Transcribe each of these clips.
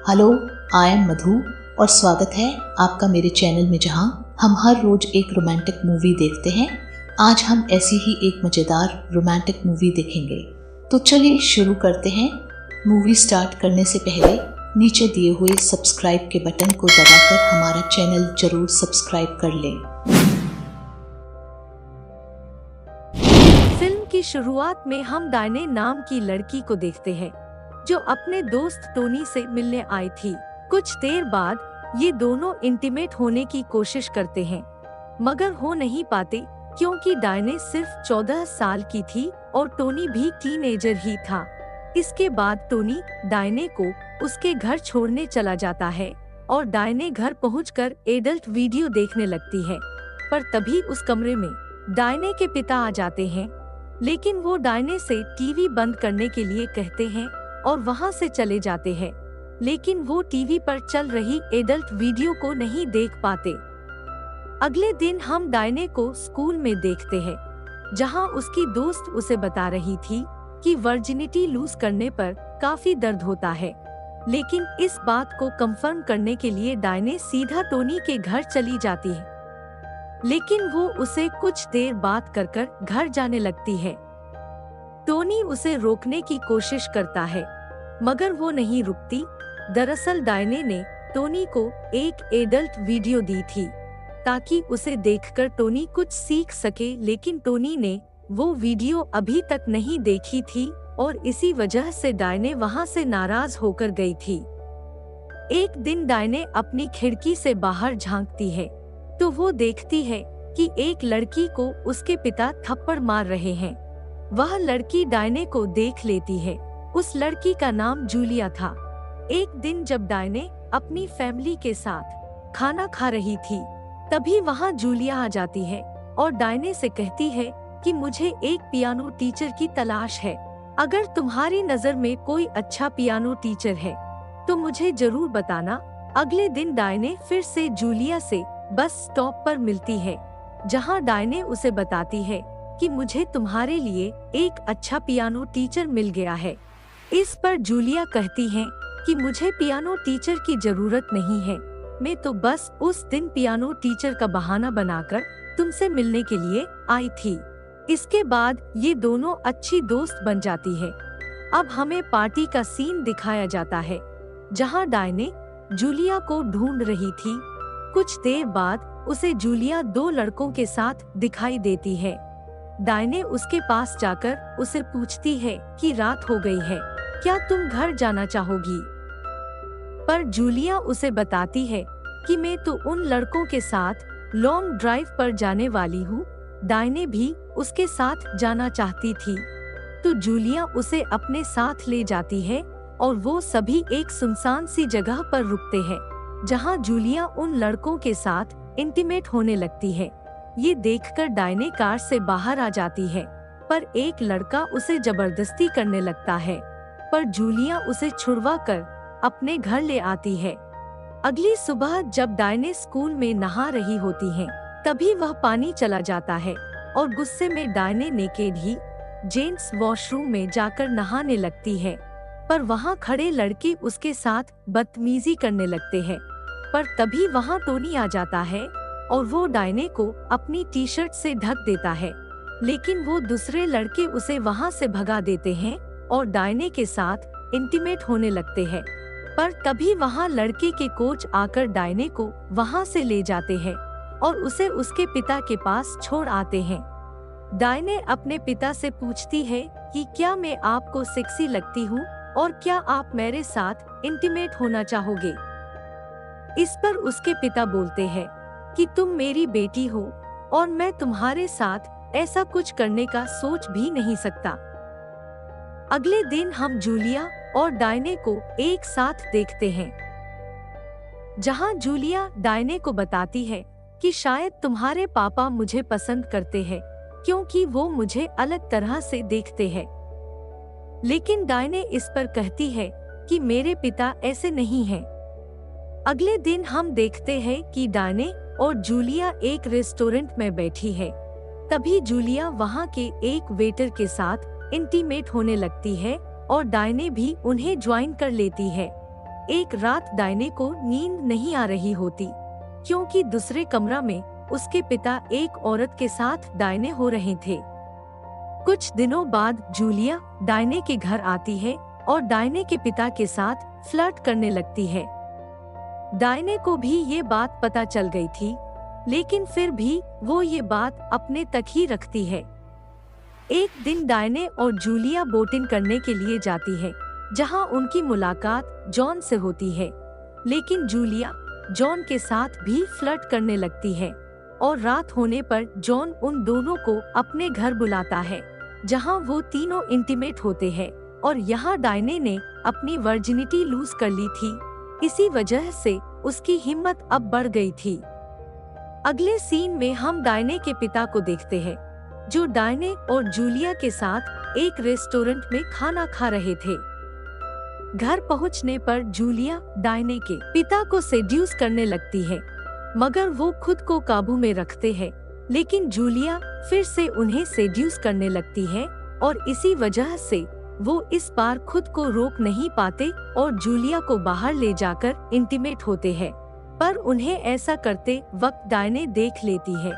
Hello, I am मधु और स्वागत है आपका मेरे चैनल में, जहां हम हर रोज एक रोमांटिक मूवी देखते हैं। आज हम ऐसी ही एक मज़ेदार रोमांटिक मूवी देखेंगे। तो चलिए शुरू करते हैं। मूवी स्टार्ट करने से पहले नीचे दिए हुए सब्सक्राइब के बटन को दबाकर हमारा चैनल जरूर सब्सक्राइब कर लें। फिल्म की शुरुआत में हम डायने नाम की लड़की को देखते हैं जो अपने दोस्त टोनी से मिलने आई थी। कुछ देर बाद ये दोनों इंटीमेट होने की कोशिश करते हैं मगर हो नहीं पाते क्योंकि डायने सिर्फ 14 साल की थी और टोनी भी टीनेजर ही था। इसके बाद टोनी डायने को उसके घर छोड़ने चला जाता है और डायने घर पहुंचकर एडल्ट वीडियो देखने लगती है। पर तभी उस कमरे में डायने के पिता आ जाते हैं, लेकिन वो डायने से टीवी बंद करने के लिए कहते हैं और वहां से चले जाते हैं। लेकिन वो टीवी पर चल रही एडल्ट वीडियो को नहीं देख पाते। अगले दिन हम डायने को स्कूल में देखते हैं, जहां उसकी दोस्त उसे बता रही थी कि वर्जिनिटी लूज करने पर काफी दर्द होता है। लेकिन इस बात को कंफर्म करने के लिए डायने सीधा टोनी के घर चली जाती है, लेकिन वो उसे कुछ देर बात कर घर जाने लगती है। टोनी उसे रोकने की कोशिश करता है मगर वो नहीं रुकती। दरअसल डायने ने टोनी को एक एडल्ट वीडियो दी थी ताकि उसे देखकर टोनी कुछ सीख सके, लेकिन टोनी ने वो वीडियो अभी तक नहीं देखी थी और इसी वजह से डायने वहां से नाराज होकर गई थी। एक दिन डायने अपनी खिड़की से बाहर झांकती है तो वो देखती है कि एक लड़की को उसके पिता थप्पड़ मार रहे हैं। वह लड़की डायने को देख लेती है। उस लड़की का नाम जूलिया था। एक दिन जब डायने अपनी फैमिली के साथ खाना खा रही थी, तभी वहां जूलिया आ जाती है और डायने से कहती है कि मुझे एक पियानो टीचर की तलाश है। अगर तुम्हारी नजर में कोई अच्छा पियानो टीचर है तो मुझे जरूर बताना। अगले दिन डायने फिर से जूलिया से बस स्टॉप पर मिलती है, जहां डायने उसे बताती है कि मुझे तुम्हारे लिए एक अच्छा पियानो टीचर मिल गया है। इस पर जूलिया कहती है कि मुझे पियानो टीचर की जरूरत नहीं है, मैं तो बस उस दिन पियानो टीचर का बहाना बनाकर तुमसे मिलने के लिए आई थी। इसके बाद ये दोनों अच्छी दोस्त बन जाती है। अब हमें पार्टी का सीन दिखाया जाता है, जहां डायने जूलिया को ढूंढ रही थी। कुछ देर बाद उसे जूलिया 2 लड़कों के साथ दिखाई देती है। डायने उसके पास जाकर उसे पूछती है कि रात हो गई है, क्या तुम घर जाना चाहोगी? पर जूलिया उसे बताती है कि मैं तो उन लड़कों के साथ लॉन्ग ड्राइव पर जाने वाली हूँ। डायने भी उसके साथ जाना चाहती थी, तो जूलिया उसे अपने साथ ले जाती है और वो सभी एक सुनसान सी जगह पर रुकते हैं, जहाँ जूलिया उन लड़कों के साथ इंटीमेट होने लगती है। ये देखकर डायने कार से बाहर आ जाती है, पर एक लड़का उसे जबरदस्ती करने लगता है, पर जूलिया उसे छुड़वा कर अपने घर ले आती है। अगली सुबह जब डायने स्कूल में नहा रही होती है, तभी वह पानी चला जाता है और गुस्से में डायने नेकेड ही जेंट्स वॉशरूम में जाकर नहाने लगती है। पर वहाँ खड़े लड़के उसके साथ बदतमीजी करने लगते हैं। पर तभी वहाँ टोनी आ जाता है और वो डायने को अपनी टी शर्ट से ढक देता है, लेकिन वो दूसरे लड़के उसे वहाँ से भगा देते हैं और डायने के साथ इंटीमेट होने लगते हैं। पर तभी वहाँ लड़के के कोच आकर डायने को वहाँ से ले जाते हैं और उसे उसके पिता के पास छोड़ आते हैं। डायने अपने पिता से पूछती है कि क्या मैं आपको सेक्सी लगती हूँ और क्या आप मेरे साथ इंटीमेट होना चाहोगे? इस पर उसके पिता बोलते हैं कि तुम मेरी बेटी हो और मैं तुम्हारे साथ ऐसा कुछ करने का सोच भी नहीं सकता। अगले दिन हम जूलिया और डायने को एक साथ देखते हैं, जहां जूलिया डायने को बताती है कि शायद तुम्हारे पापा मुझे पसंद करते हैं क्योंकि वो मुझे अलग तरह से देखते हैं। लेकिन डायने इस पर कहती है कि मेरे पिता ऐसे नहीं हैं। अगले दिन हम देखते हैं कि डायने और जूलिया एक रेस्टोरेंट में बैठी है। तभी जूलिया वहाँ के एक वेटर के साथ इंटीमेट होने लगती है और डायने भी उन्हें ज्वाइन कर लेती है। एक रात डायने को नींद नहीं आ रही होती, क्योंकि दूसरे कमरा में उसके पिता एक औरत के साथ डायने हो रहे थे। कुछ दिनों बाद जूलिया डायने के घर आती है और डायने के पिता के साथ फ्लर्ट करने लगती है। डायने को भी ये बात पता चल गई थी, लेकिन फिर भी वो ये बात अपने तक ही रखती है। एक दिन डायने और जूलिया बोटिंग करने के लिए जाती है, जहां उनकी मुलाकात जॉन से होती है। लेकिन जूलिया जॉन के साथ भी फ्लर्ट करने लगती है और रात होने पर जॉन उन दोनों को अपने घर बुलाता है, जहां वो तीनों इंटीमेट होते हैं। और यहाँ डायने ने अपनी वर्जिनिटी लूज कर ली थी, इसी वजह से उसकी हिम्मत अब बढ़ गई थी। अगले सीन में हम डायने के पिता को देखते हैं, जो डायने और जूलिया के साथ एक रेस्टोरेंट में खाना खा रहे थे। घर पहुंचने पर जूलिया डायने के पिता को सेड्यूस करने लगती है, मगर वो खुद को काबू में रखते हैं। लेकिन जूलिया फिर से उन्हें सेड्यूस करने लगती है और इसी वजह से वो इस बार खुद को रोक नहीं पाते और जूलिया को बाहर ले जाकर इंटीमेट होते हैं। पर उन्हें ऐसा करते वक्त डायने देख लेती है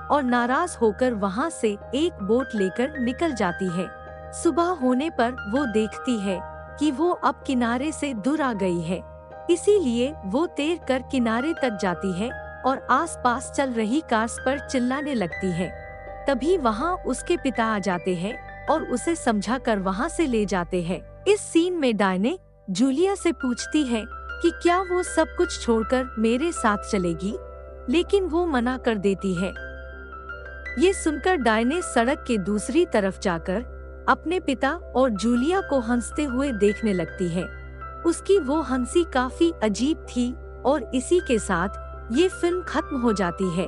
और नाराज होकर वहाँ से एक बोट लेकर निकल जाती है। सुबह होने पर वो देखती है कि वो अब किनारे से दूर आ गई है, इसीलिए वो तैर कर किनारे तक जाती है और आसपास चल रही कार्स पर चिल्लाने लगती है। तभी वहाँ उसके पिता आ जाते हैं और उसे समझाकर वहाँ से ले जाते हैं। इस सीन में डायने जूलिया से पूछती है कि क्या वो सब कुछ छोड़कर मेरे साथ चलेगी, लेकिन वो मना कर देती है। ये सुनकर डायने सड़क के दूसरी तरफ जाकर अपने पिता और जूलिया को हंसते हुए देखने लगती है। उसकी वो हंसी काफी अजीब थी और इसी के साथ ये फिल्म खत्म हो जाती है।